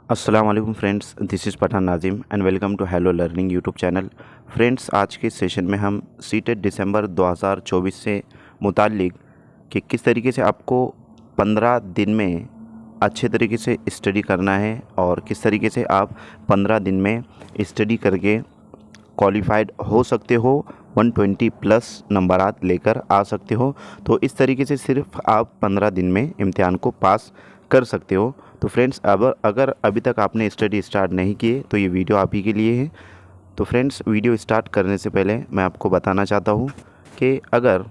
अस्सलाम वालेकुम friends, this is Pathan Nazim and welcome to hello learning YouTube channel. Friends, आज के सेशन में हम सीटेट दिसंबर 2024 से मुताल्लिक कि किस तरीके से आपको 15 दिन में अच्छे तरीके से स्टडी करना है और किस तरीके से आप 15 दिन में स्टडी करके क्वालिफाइड हो सकते हो, 120 प्लस नंबरात लेकर आ सकते हो। तो इस तरीके से सिर्फ आप 15 दिन में इम्तिहान को पास कर सकते हो। तो फ्रेंड्स, अब अगर अभी तक आपने स्टडी स्टार्ट नहीं किए तो ये वीडियो आप ही के लिए है। तो फ्रेंड्स, वीडियो स्टार्ट करने से पहले मैं आपको बताना चाहता हूँ कि अगर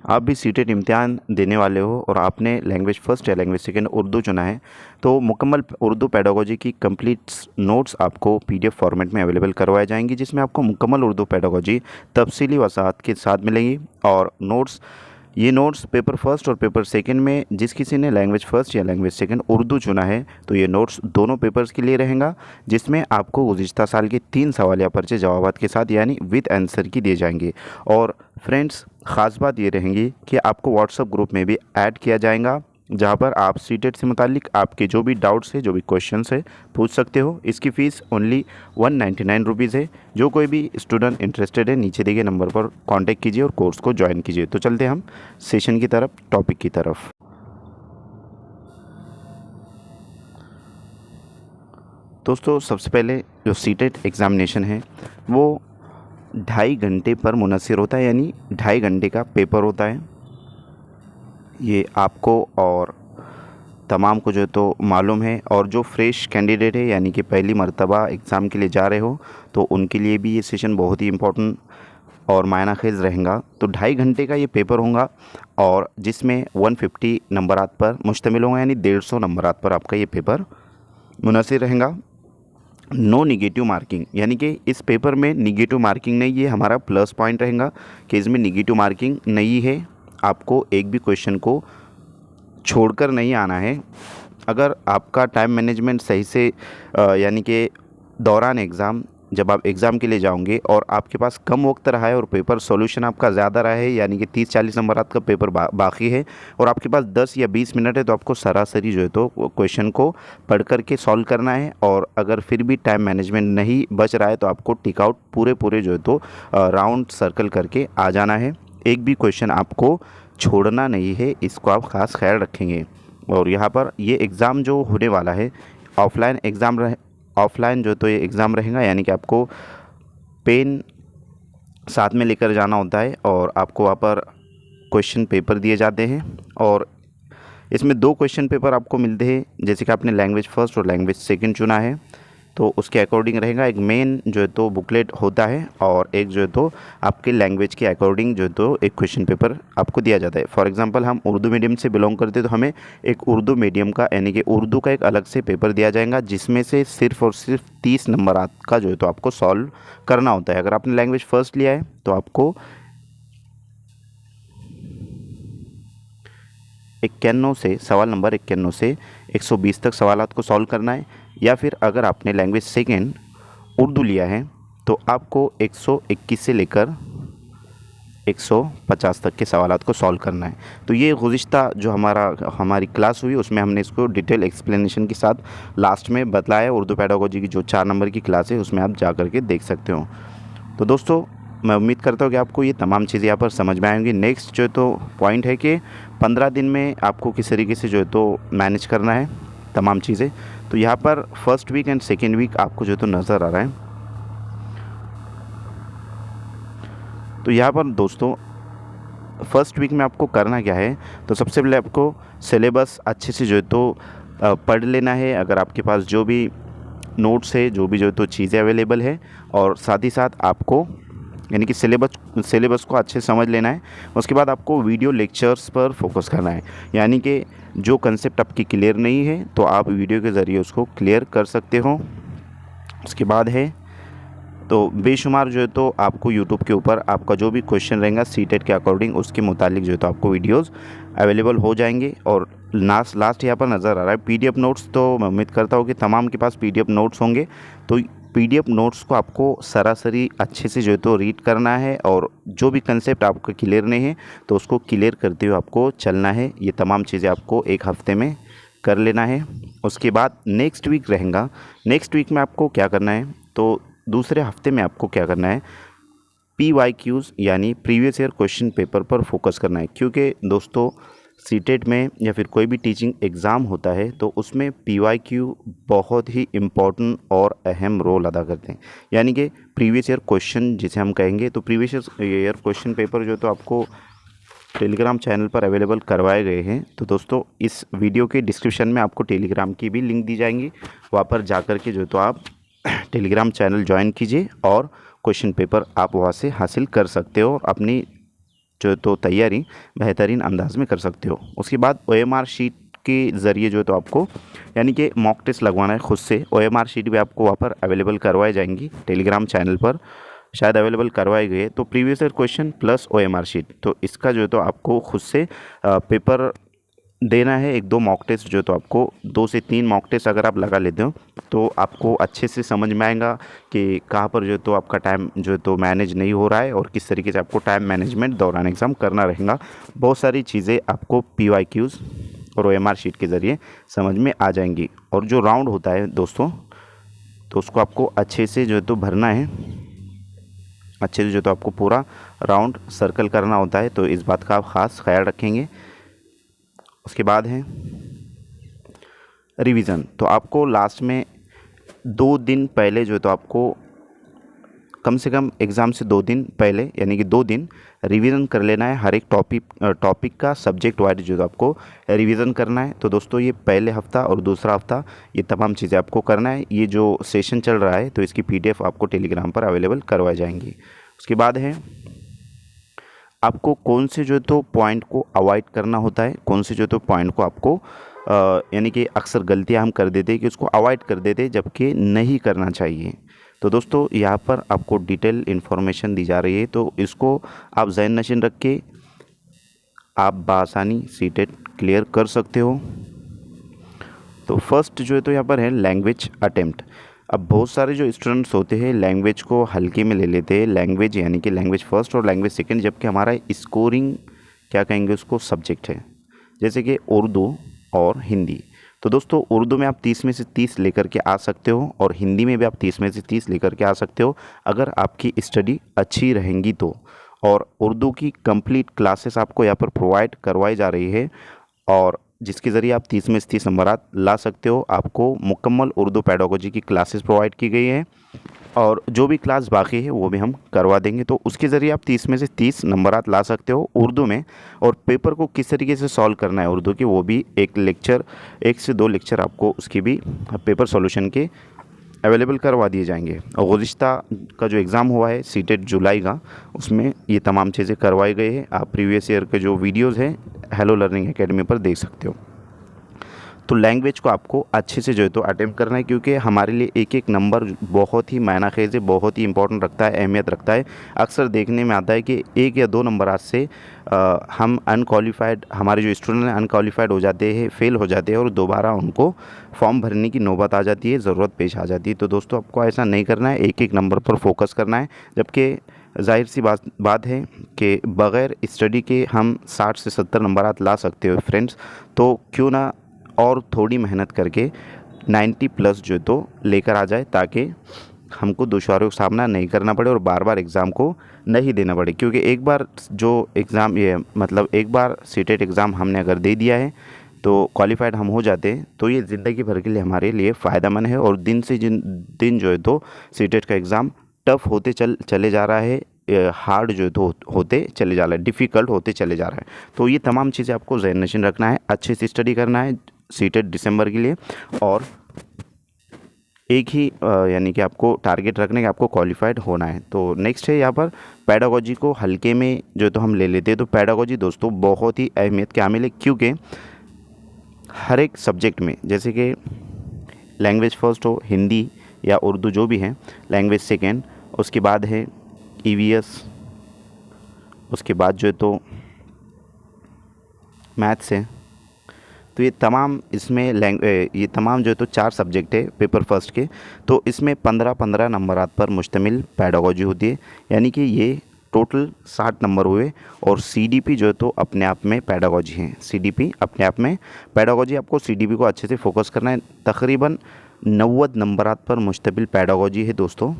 आप भी सीटेट इम्तिहान देने वाले हो और आपने लैंग्वेज फ़र्स्ट या लैंग्वेज सेकंड उर्दू चुना है, तो मुकम्मल उर्दू पेडागोजी की कंप्लीट नोट्स आपको पीडीएफ फॉर्मेट में अवेलेबल करवाए जाएंगी, जिसमें आपको मुकम्मल उर्दू पेडागोजी तफसीली वसाहत के साथ मिलेंगी। और ये नोट्स पेपर फर्स्ट और पेपर सेकंड में जिस किसी ने लैंग्वेज फ़र्स्ट या लैंग्वेज सेकंड उर्दू चुना है, तो ये नोट्स दोनों पेपर्स के लिए रहेगा, जिसमें आपको गुज़िश्ता साल के 3 सवालिया पर्चे जवाबात के साथ यानी विद आंसर की दिए जाएंगे। और फ्रेंड्स, ख़ास बात ये रहेंगी कि आपको व्हाट्सएप ग्रुप में भी ऐड किया जाएगा, जहाँ पर आप सीटेट से मुतालिक आपके जो भी डाउट्स है, जो भी क्वेश्चंस है, पूछ सकते हो। इसकी फ़ीस ओनली 199 रुपीज़ है। जो कोई भी स्टूडेंट इंटरेस्टेड है, नीचे दिए गए नंबर पर कांटेक्ट कीजिए और कोर्स को ज्वाइन कीजिए। तो चलते हम सेशन की तरफ, टॉपिक की तरफ। दोस्तों, सबसे पहले जो सीटेट एग्ज़ामिनेशन है वो 2.5 घंटे पर मुनस्सिर होता है, यानी 2.5 घंटे का पेपर होता है। ये आपको और तमाम को जो है तो मालूम है, और जो फ्रेश कैंडिडेट है यानी कि पहली मर्तबा एग्ज़ाम के लिए जा रहे हो, तो उनके लिए भी ये सेशन बहुत ही इम्पोर्टेंट और मायना खेज़ रहेगा। तो 2.5 घंटे का ये पेपर होगा और जिसमें 150 नंबरात पर मुश्तमिल होगा, यानी 150 नंबरात पर आपका ये पेपर मुनस्सिर रहेगा। नो निगेटिव मार्किंग, यानी कि इस पेपर में निगेटिव मार्किंग नहीं, ये हमारा प्लस पॉइंट रहेगा कि इसमें निगेटिव मार्किंग नहीं है। आपको एक भी क्वेश्चन को छोड़कर नहीं आना है। अगर आपका टाइम मैनेजमेंट सही से यानी कि दौरान एग्ज़ाम, जब आप एग्ज़ाम के लिए जाओगे और आपके पास कम वक्त रहा है और पेपर सॉल्यूशन आपका ज़्यादा रहा है, यानी कि 30-40 नंबर आपका पेपर बाकी है और आपके पास 10 या 20 मिनट है, तो आपको सरासरी जो है तो क्वेश्चन को पढ़ करके सॉल्व करना है। और अगर फिर भी टाइम मैनेजमेंट नहीं बच रहा है, तो आपको टिक आउट पूरे जो है तो राउंड सर्कल करके आ जाना है। एक भी क्वेश्चन आपको छोड़ना नहीं है, इसको आप ख़ास ख्याल रखेंगे। और यहाँ पर ये एग्ज़ाम जो होने वाला है ऑफलाइन जो तो ये एग्ज़ाम रहेगा, यानी कि आपको पेन साथ में लेकर जाना होता है और आपको वहाँ पर क्वेश्चन पेपर दिए जाते हैं। और इसमें 2 क्वेश्चन पेपर आपको मिलते हैं, जैसे कि आपने लैंग्वेज फ़र्स्ट और लैंग्वेज सेकंड चुना है तो उसके अकॉर्डिंग रहेगा। एक मेन जो है तो बुकलेट होता है और एक जो है तो आपके लैंग्वेज के अकॉर्डिंग जो है तो एक क्वेश्चन पेपर आपको दिया जाता है। फॉर एग्जांपल, हम उर्दू मीडियम से बिलोंग करते हैं तो हमें एक उर्दू मीडियम का यानी कि उर्दू का एक अलग से पेपर दिया जाएगा, जिसमें से सिर्फ और सिर्फ 30 नंबर का जो है तो आपको सॉल्व करना होता है। अगर आपने लैंग्वेज फ़र्स्ट लिया है तो आपको 91 से सवाल नंबर 91 से 120 तक सवालात को सॉल्व करना है। या फिर अगर आपने लैंग्वेज सेकंड उर्दू लिया है तो आपको 121 से लेकर 150 तक के सवालात को सॉल्व करना है। तो ये गुज़िश्ता जो हमारी क्लास हुई उसमें हमने इसको डिटेल एक्सप्लेनेशन के साथ लास्ट में बतलाया। उर्दू पेडागोजी की जो 4 नंबर की क्लास है उसमें आप जा कर के देख सकते हो। तो दोस्तों, मैं उम्मीद करता हूँ कि आपको ये तमाम चीज़ें यहाँ पर समझ में आएंगी। नेक्स्ट जो है तो पॉइंट है कि 15 दिन में आपको किस तरीके से जो है तो मैनेज करना है तमाम चीज़ें। तो यहाँ पर first week and second week आपको जो है तो नज़र आ रहा है। तो यहाँ पर दोस्तों, फर्स्ट वीक में आपको करना क्या है, तो सबसे पहले आपको सिलेबस अच्छे से जो है तो पढ़ लेना है। अगर आपके पास जो भी नोट्स है, जो है तो चीज़ें अवेलेबल है, और साथ ही साथ आपको यानी कि सिलेबस को अच्छे से समझ लेना है। उसके बाद आपको वीडियो लेक्चर्स पर फोकस करना है, यानी कि जो कंसेप्ट आपकी क्लियर नहीं है तो आप वीडियो के ज़रिए उसको क्लियर कर सकते हो। उसके बाद है तो बेशुमार जो है तो आपको यूट्यूब के ऊपर आपका जो भी क्वेश्चन रहेगा सीटेट के अकॉर्डिंग उसके मुतालिक जो है तो आपको वीडियोस अवेलेबल हो जाएंगे। और लास्ट यहाँ पर नज़र आ रहा है पीडीएफ नोट्स। तो मैं उम्मीद करता हूँ कि तमाम के पास पीडीएफ नोट्स होंगे। तो पीडीएफ नोट्स को आपको सरासरी अच्छे से जो है तो रीड करना है, और जो भी कंसेप्ट आपका क्लियर नहीं है तो उसको क्लियर करते हुए आपको चलना है। ये तमाम चीज़ें आपको एक हफ़्ते में कर लेना है। उसके बाद नेक्स्ट वीक रहेगा। नेक्स्ट वीक में आपको क्या करना है, तो दूसरे हफ्ते में आपको क्या करना है, PYQs यानी प्रीवियस ईयर क्वेश्चन पेपर पर फोकस करना है। क्योंकि दोस्तों सीटेट में या फिर कोई भी टीचिंग एग्ज़ाम होता है तो उसमें PYQ बहुत ही इम्पोर्टेंट और अहम रोल अदा करते हैं। यानी कि प्रीवियस ईयर क्वेश्चन जिसे हम कहेंगे, तो प्रीवियस ईयर क्वेश्चन पेपर जो तो आपको टेलीग्राम चैनल पर अवेलेबल करवाए गए हैं। तो दोस्तों इस वीडियो के डिस्क्रिप्शन में आपको टेलीग्राम की भी लिंक दी जाएंगी, वहाँ पर जाकर के जो तो आप टेलीग्राम चैनल ज्वाइन कीजिए और क्वेश्चन पेपर आप वहाँ से हासिल कर सकते हो और अपनी जो तो तैयारी बेहतरीन अंदाज में कर सकते हो। उसके बाद OMR शीट के ज़रिए जो तो आपको यानी कि मॉक टेस्ट लगवाना है खुद से। OMR शीट भी आपको वहाँ पर अवेलेबल करवाई जाएंगी, टेलीग्राम चैनल पर शायद अवेलेबल करवाए गए। तो previous year question plus OMR sheet, तो इसका जो तो आपको खुद से पेपर देना है। 1-2 मॉक टेस्ट जो तो आपको 2 से 3 मॉक टेस्ट अगर आप लगा लेते हो तो आपको अच्छे से समझ में आएगा कि कहाँ पर जो तो आपका टाइम जो तो मैनेज नहीं हो रहा है और किस तरीके से आपको टाइम मैनेजमेंट दौरान एग्ज़ाम करना रहेगा। बहुत सारी चीज़ें आपको PYQs और OMR शीट के ज़रिए समझ में आ जाएंगी। और जो राउंड होता है दोस्तों, तो उसको आपको अच्छे से जो तो भरना है, अच्छे से जो तो आपको पूरा राउंड सर्कल करना होता है। तो इस बात का आप ख़ास ख्याल रखेंगे। उसके बाद है रिवीजन। तो आपको लास्ट में 2 दिन पहले जो तो आपको कम से कम एग्ज़ाम से 2 दिन पहले यानी कि 2 दिन रिवीजन कर लेना है। हर एक टॉपिक का सब्जेक्ट वाइज जो तो आपको रिवीजन करना है। तो दोस्तों ये पहले हफ्ता और दूसरा हफ्ता ये तमाम चीज़ें आपको करना है। ये जो सेशन चल रहा है तो इसकी PDF आपको टेलीग्राम पर अवेलेबल करवाई जाएंगी। उसके बाद है आपको कौन से जो तो पॉइंट को अवॉइड करना होता है, कौन से जो तो पॉइंट को आपको यानी कि अक्सर गलतियां हम कर देते हैं कि उसको अवॉइड कर देते हैं जबकि नहीं करना चाहिए। तो दोस्तों यहाँ पर आपको डिटेल इन्फॉर्मेशन दी जा रही है, तो इसको आप ज़हन नशीन रख के आप बआसानी सीटेट क्लियर कर सकते हो। तो फर्स्ट जो है तो यहाँ पर है लैंग्वेज अटेम्प्ट। अब बहुत सारे जो स्टूडेंट्स होते हैं लैंग्वेज को हल्के में ले लेते हैं, लैंग्वेज यानी कि लैंग्वेज फर्स्ट और लैंग्वेज सेकंड, जबकि हमारा स्कोरिंग क्या कहेंगे उसको सब्जेक्ट है, जैसे कि उर्दू और हिंदी। तो दोस्तों उर्दू में आप 30 में से 30 लेकर के आ सकते हो और हिंदी में भी आप 30 में से 30 लेकर के आ सकते हो अगर आपकी स्टडी अच्छी रहेंगी तो। और उर्दू की कंप्लीट क्लासेस आपको यहाँ पर प्रोवाइड करवाई जा रही है और जिसके ज़रिए आप 30 में से 30 नंबरात ला सकते हो। आपको मुकम्मल उर्दू पेडागोजी की क्लासेस प्रोवाइड की गई है और जो भी क्लास बाकी है वो भी हम करवा देंगे। तो उसके ज़रिए आप 30 में से 30 नंबरात ला सकते हो उर्दू में। और पेपर को किस तरीके से सॉल्व करना है उर्दू की, वो भी 1 से 2 लेक्चर आपको उसकी भी पेपर सॉल्यूशन के अवेलेबल करवा दिए जाएंगे। और गुज़िश्ता का जो एग्ज़ाम हुआ है सीटेट जुलाई का, उसमें ये तमाम चीज़ें करवाई गई है। आप प्रीवियस ईयर के जो वीडियोज़ हैं हेलो लर्निंग एकेडमी पर देख सकते हो। तो लैंग्वेज को आपको अच्छे से जो है तो अटेम्प्ट करना है, क्योंकि हमारे लिए एक एक नंबर बहुत ही मायना खेज है, बहुत ही इंपॉर्टेंट रखता है, अहमियत रखता है। अक्सर देखने में आता है कि 1 या 2 नंबर आज से हम अनक्वालिफाइड, हमारे जो स्टूडेंट हैं अनक्वालिफाइड हो जाते हैं, फेल हो जाते हैं और दोबारा उनको फॉर्म भरने की नौबत आ जाती है, ज़रूरत पेश आ जाती है। तो दोस्तों आपको ऐसा नहीं करना है, एक एक नंबर पर फोकस करना है। जबकि ज़ाहिर सी बात है कि बग़ैर स्टडी के हम 60 से 70 नंबरात ला सकते हो फ्रेंड्स। तो क्यों ना और थोड़ी मेहनत करके 90 प्लस जो तो लेकर आ जाए, ताकि हमको दुश्वारियों का सामना नहीं करना पड़े और बार बार एग्ज़ाम को नहीं देना पड़े। क्योंकि एक बार जो एग्ज़ाम एक बार सीटेट एग्ज़ाम हमने अगर दे दिया है तो क्वालिफाइड हम हो जाते हैं, तो ये ज़िंदगी भर के लिए हमारे लिए फ़ायदेमंद है। और दिन से दिन जो है तो सीटेट का एग्ज़ाम टफ़ होते चले जा रहा है, हार्ड जो तो होते चले जा रहा है, डिफ़िकल्ट होते चले जा रहा है। तो ये तमाम चीज़ें आपको ज़हन नशीन रखना है, अच्छे से स्टडी करना है सीटेट दिसंबर के लिए। और एक ही यानी कि आपको टारगेट रखने का, आपको क्वालिफाइड होना है। तो नेक्स्ट है यहाँ पर पेडागोजी को हल्के में जो तो हम ले लेते हैं। तो पेडागोजी दोस्तों बहुत ही अहमियत के हामिल है, क्योंकि हर एक सब्जेक्ट में, जैसे कि लैंग्वेज फर्स्ट हो, हिंदी या उर्दू जो भी है, लैंग्वेज सेकेंड, उसके बाद है EVS, उसके बाद जो है तो मैथ्स है। तो ये तमाम जो है तो 4 सब्जेक्ट है पेपर फर्स्ट के। तो इसमें 15-15 नंबरात पर मुश्तमिल पेडागोजी होती है, यानी कि ये टोटल 60 नंबर हुए। और सीडीपी जो है तो अपने आप में पेडागोजी है। सीडीपी अपने आप में पेडागोजी, आपको सीडीपी को अच्छे से फोकस करना है। तकरीबन 90 नंबरात पर मुश्तमिल पेडागोजी है दोस्तों।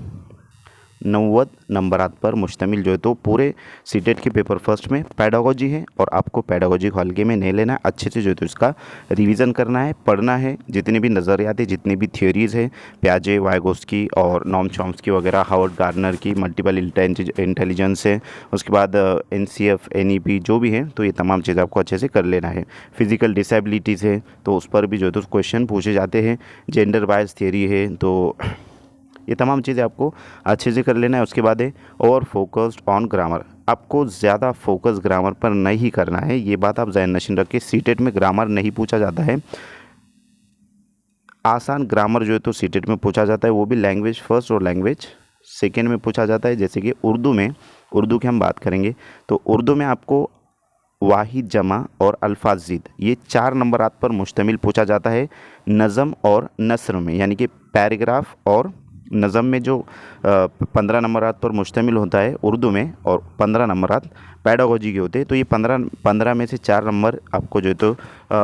90 नंबरात पर मुश्तमिल जो है तो पूरे सीटेट के पेपर फर्स्ट में पेडागोजी है। और आपको पेडागोजी को हल्के में नहीं लेना है, अच्छे से जो है तो इसका रिवीजन करना है, पढ़ना है। जितने भी नज़रियात है, जितनी भी थ्योरीज़ है, प्याजे, वाइगोस्की और नॉम चॉम्स्की वगैरह, हावर्ड गार्डनर की मल्टीपल इंटेलिजेंस है, उसके बाद एनसीएफ, एनईपी जो भी है, तो ये तमाम चीज़ें आपको अच्छे से कर लेना है। फिज़िकल डिसेबिलिटीज़ है तो उस पर भी जो है तो क्वेश्चन पूछे जाते हैं। जेंडर बायस थियरी है, तो ये तमाम चीज़ें आपको अच्छे से कर लेना है। उसके बाद है और फोकस्ड ऑन ग्रामर, आपको ज़्यादा फोकस ग्रामर पर नहीं करना है। ये बात आप ज़हन नशीन रखें, सीटेट में ग्रामर नहीं पूछा जाता है। आसान ग्रामर जो है तो सीटेट में पूछा जाता है, वो भी लैंग्वेज फर्स्ट और लैंग्वेज सेकेंड में पूछा जाता है। जैसे कि उर्दू में, उर्दू की हम बात करेंगे तो उर्दू में आपको वाहिद, जमा और अल्फाजीद, ये 4 नंबरात पर मुश्तमिल पूछा जाता है। नज़म और नस्र में, यानी कि पैराग्राफ और नज़म में जो 15 नंबरात पर मुश्तमिल होता है उर्दू में, और 15 नंबरात पेडागोजी के होते हैं। तो ये 15 में से 4 नंबर आपको जो है तो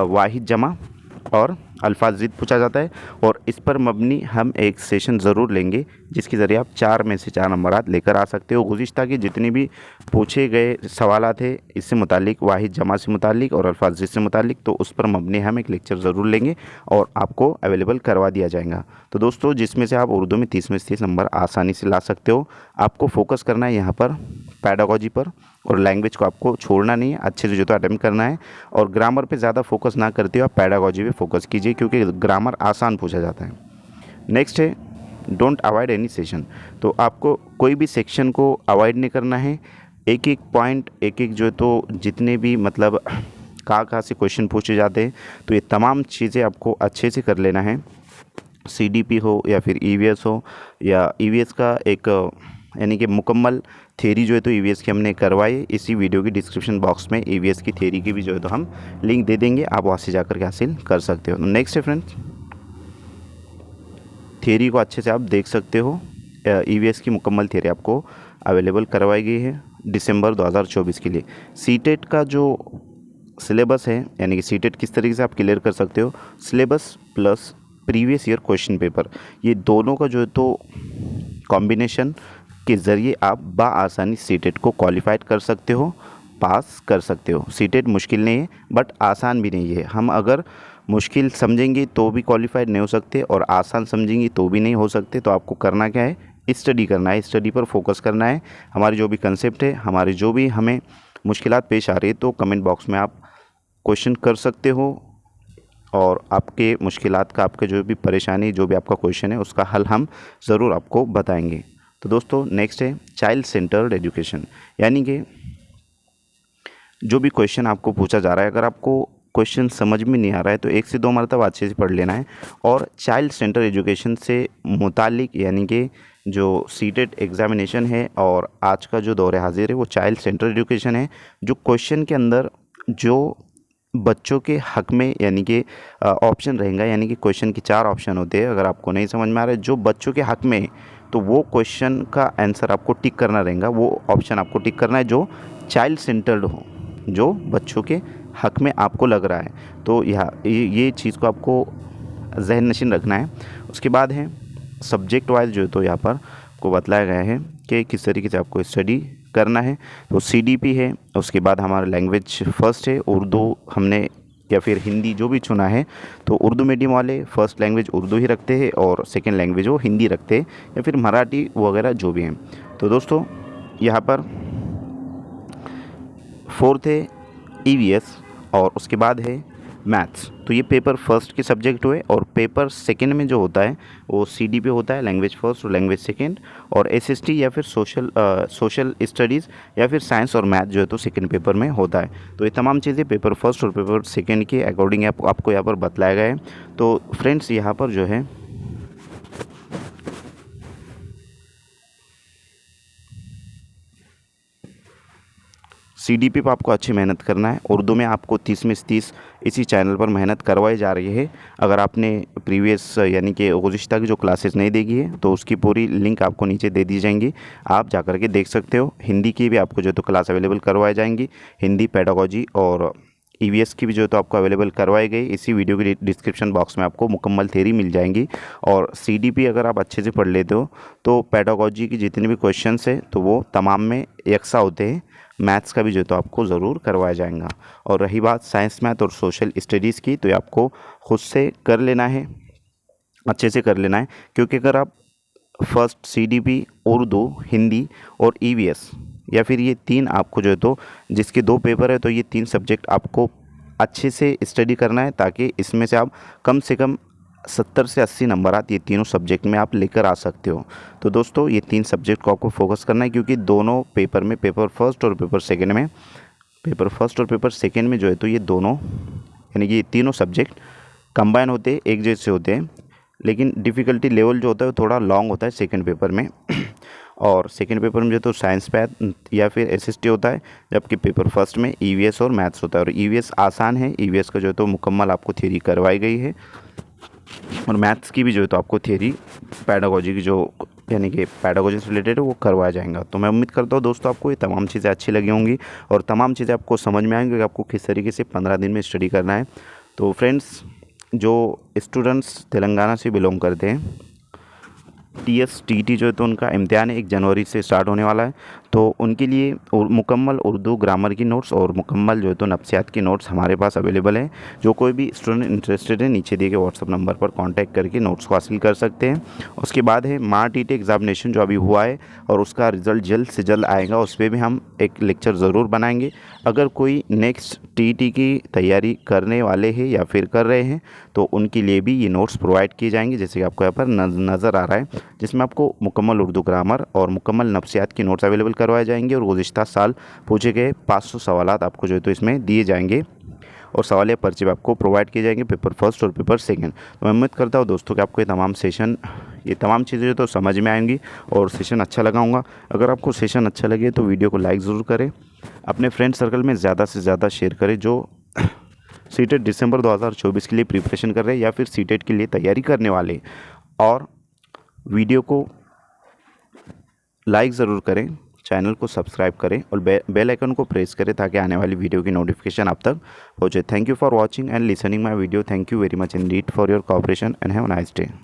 वाहिद, जमा और अल्फाजीद पूछा जाता है। और इस पर मबनी हम एक सेशन ज़रूर लेंगे जिसके ज़रिए आप 4 में से 4 नंबरात लेकर आ सकते हो। गुज़िश्ता के जितने भी पूछे गए सवाल थे इससे मुतालिक, वाहिद, जमा से मुतालिक और अल्फाजीद से मुतालिक, तो उस पर मबनी हम एक लेक्चर ज़रूर लेंगे और आपको अवेलेबल करवा दिया जाएगा। तो दोस्तों, जिसमें से आप उर्दू में 30 में से 30 नंबर आसानी से ला सकते हो। आपको फोकस करना है यहाँ पर पेडागोजी पर, और लैंग्वेज को आपको छोड़ना नहीं है, अच्छे से जो तो अटेम्प्ट करना है। और ग्रामर पे ज़्यादा फोकस ना करते हो आप पेडागोजी पे फोकस कीजिए, क्योंकि ग्रामर आसान पूछा जाता है। नेक्स्ट है डोंट अवॉइड एनी सेशन, तो आपको कोई भी सेक्शन को अवॉइड नहीं करना है। एक एक पॉइंट, एक एक जो है तो जितने भी मतलब कहाँ से क्वेश्चन पूछे जाते हैं, तो ये तमाम चीज़ें आपको अच्छे से कर लेना है। सीडीपी हो या फिर ईवीएस हो, या ईवीएस का एक यानी कि मुकम्मल थ्योरी जो है तो ईवीएस की हमने करवाई। इसी वीडियो की डिस्क्रिप्शन बॉक्स में ईवीएस की थ्योरी की भी जो है तो हम लिंक दे देंगे, आप वहाँ से जाकर के हासिल कर सकते हो। नेक्स्ट है फ्रेंड्स, थ्योरी को अच्छे से आप देख सकते हो। ईवीएस की मुकम्मल थ्योरी आपको अवेलेबल करवाई गई है दिसंबर 2024 के लिए। सीटेट का जो सिलेबस है, यानी कि सीटेट किस तरीके से आप क्लियर कर सकते हो, syllabus plus previous year question paper, ये दोनों का जो है तो कॉम्बिनेशन के ज़रिए आप बआसानी सीटेट को क्वालिफाइड कर सकते हो, पास कर सकते हो। सीटेट मुश्किल नहीं है बट आसान भी नहीं है। हम अगर मुश्किल समझेंगे तो भी क्वालिफाइड नहीं हो सकते, और आसान समझेंगे तो भी नहीं हो सकते। तो आपको करना क्या है, स्टडी करना है, स्टडी पर फोकस करना है। हमारी जो भी कंसेप्ट है, हमारी जो भी हमें मुश्किलात पेश आ रही है, तो कमेंट बॉक्स में आप क्वेश्चन कर सकते हो, और आपके मुश्किलात का, आपके जो भी परेशानी, जो भी आपका क्वेश्चन है, उसका हल हम ज़रूर आपको बताएंगे। तो दोस्तों, नेक्स्ट है चाइल्ड सेंटर्ड एजुकेशन, यानी कि जो भी क्वेश्चन आपको पूछा जा रहा है, अगर आपको क्वेश्चन समझ में नहीं आ रहा है तो 1 से 2 मरतबा अच्छे से पढ़ लेना है। और चाइल्ड सेंटर एजुकेशन से मुतालिक, यानी कि जो सीटेट एग्ज़ामिनेशन है और आज का जो दौर हाजिर है वो चाइल्ड सेंटर एजुकेशन है। जो क्वेश्चन के अंदर जो बच्चों के हक में, यानी कि ऑप्शन रहेगा, यानी कि क्वेश्चन के 4 ऑप्शन होते हैं। अगर आपको नहीं समझ में आ रहा है जो बच्चों के हक में, तो वो क्वेश्चन का आंसर आपको टिक करना रहेगा, वो ऑप्शन आपको टिक करना है जो चाइल्ड सेंटर्ड हो, जो बच्चों के हक में आपको लग रहा है। तो ये चीज़ को आपको जहन नशीन रखना है। उसके बाद है सब्जेक्ट वाइज जो है तो यहाँ पर को बतलाया गया है कि किस तरीके से आपको स्टडी करना है। तो सीडीपी है, उसके बाद हमारा लैंग्वेज फर्स्ट है उर्दू, हमने या फिर हिंदी जो भी चुना है, तो उर्दू मीडियम वाले फर्स्ट लैंग्वेज उर्दू ही रखते हैं और सेकंड लैंग्वेज वो हिंदी रखते हैं, या फिर मराठी वगैरह जो भी हैं। तो दोस्तों, यहाँ पर फोर्थ है ईवीएस, और उसके बाद है मैथ्स। तो ये पेपर फर्स्ट के सब्जेक्ट हुए, और पेपर सेकंड में जो होता है वो सीडीपी होता है, लैंग्वेज फर्स्ट और लैंग्वेज सेकंड, और एसएसटी या फिर सोशल स्टडीज़ या फिर साइंस और मैथ जो है तो सेकंड पेपर में होता है। तो ये तमाम चीज़ें पेपर फर्स्ट और पेपर सेकंड के अकॉर्डिंग आपको यहाँ पर बतलाया गया है। तो फ्रेंड्स, यहाँ पर जो है सीडीपी पे आपको अच्छी मेहनत करना है। उर्दू में आपको 30 में से 30 इसी चैनल पर मेहनत करवाई जा रही है। अगर आपने प्रीवियस यानी कि गुज़िश्ता की जो क्लासेस नहीं देखी है तो उसकी पूरी लिंक आपको नीचे दे दी जाएंगी, आप जा कर के देख सकते हो। हिंदी की भी आपको जो तो क्लास अवेलेबल करवाई जाएंगी, हिंदी पेडागोजी और ईवीएस की भी जो तो आपको अवेलेबल करवाई गई। इसी वीडियो के डिस्क्रिप्शन बॉक्स में आपको मुकम्मल थ्योरी मिल जाएंगी। और सीडीपी अगर आप अच्छे से पढ़ लेते हो तो पेडागोजी की जितने भी क्वेश्चंस है तो वो तमाम में यकसा होते हैं। मैथ्स का भी जो तो आपको ज़रूर करवाया जाएगा। और रही बात साइंस, मैथ और सोशल स्टडीज़ की, तो ये आपको खुद से कर लेना है, अच्छे से कर लेना है। क्योंकि अगर आप फर्स्ट सीडीपी, उर्दू, हिंदी और ईवीएस या फिर ये तीन आपको जो है तो जिसके 2 पेपर है तो ये 3 सब्जेक्ट आपको अच्छे से स्टडी करना है, ताकि इसमें से आप कम से कम 70 से 80 नंबरात ये तीनों सब्जेक्ट में आप लेकर आ सकते हो। तो दोस्तों ये 3 सब्जेक्ट को आपको फोकस करना है, क्योंकि दोनों पेपर में, पेपर फर्स्ट और पेपर सेकेंड में जो है तो ये दोनों यानी कि ये तीनों सब्जेक्ट कंबाइन होते हैं, एक जैसे होते हैं, लेकिन डिफ़िकल्टी लेवल जो होता है वो थोड़ा लॉन्ग होता है सेकंड पेपर में। और सेकंड पेपर में जो तो साइंस, मैथ या फिर एसएसटी होता है, जबकि पेपर फर्स्ट में ईवीएस और मैथ्स होता है। और ईवीएस आसान है, ईवीएस का जो है तो मुकम्मल आपको थ्योरी करवाई गई है, और मैथ्स की भी जो है तो आपको थ्योरी पेडागोजी की जो यानी कि पेडागोजी से रिलेटेड है वो करवाया जाएगा। तो मैं उम्मीद करता हूँ दोस्तों आपको ये तमाम चीज़ें अच्छी लगी होंगी और तमाम चीज़ें आपको समझ में आएंगी कि आपको किस तरीके से 15 दिन में स्टडी करना है। तो फ्रेंड्स, जो स्टूडेंट्स तेलंगाना से बिलोंग करते हैं, टीएस-टीटी जो है तो उनका इम्तिहान 1 जनवरी से स्टार्ट होने वाला है। तो उनके लिए मुकम्मल उर्दू ग्रामर की नोट्स और मुकम्मल जो है तो नफ्सियात की नोट्स हमारे पास अवेलेबल है। जो कोई भी स्टूडेंट इंटरेस्टेड है, नीचे दिए गए व्हाट्सअप नंबर पर कांटेक्ट करके नोट्स को हासिल कर सकते हैं। उसके बाद है मार-टीटी एग्ज़ामिनेशन जो अभी हुआ है और उसका रिज़ल्ट जल्द से जल्द आएगा, उस पर भी हम एक लेक्चर ज़रूर बनाएंगे। अगर कोई नेक्स्ट टीटी की तैयारी करने वाले हैं या फिर कर रहे हैं तो उनके लिए भी ये नोट्स प्रोवाइड किए जाएंगे, जैसे कि आपको यहाँ पर नज़र आ रहा है, जिसमें आपको मुकम्मल उर्दू ग्रामर और मुकम्मल नफ्सियात की नोट्स अवेलेबल करवाए जाएंगे। और गुज़िश्ता साल पूछे गए 500 सवालात आपको जो है तो इसमें दिए जाएंगे और सवाल या पर्चे भी आपको प्रोवाइड किए जाएंगे पेपर फर्स्ट और पेपर सेकंड। तो मैं उम्मीद करता हूँ दोस्तों कि आपको ये तमाम चीज़ें जो तो समझ में आएंगी और सेशन अच्छा लगाऊंगा। अगर आपको सेशन अच्छा लगे तो वीडियो को लाइक ज़रूर करें, अपने फ्रेंड सर्कल में ज़्यादा से ज़्यादा शेयर करें जो सीटेट दिसंबर 2024 के लिए प्रिपरेशन कर रहे हैं या फिर सीटेट के लिए तैयारी करने वाले। और वीडियो को लाइक ज़रूर करें, चैनल को सब्सक्राइब करें और बेल आइकन को प्रेस करें ताकि आने वाली वीडियो की नोटिफिकेशन आप तक पहुंचे। Thank you for watching and listening my video. Thank you very much Indeed for your cooperation and have a nice day.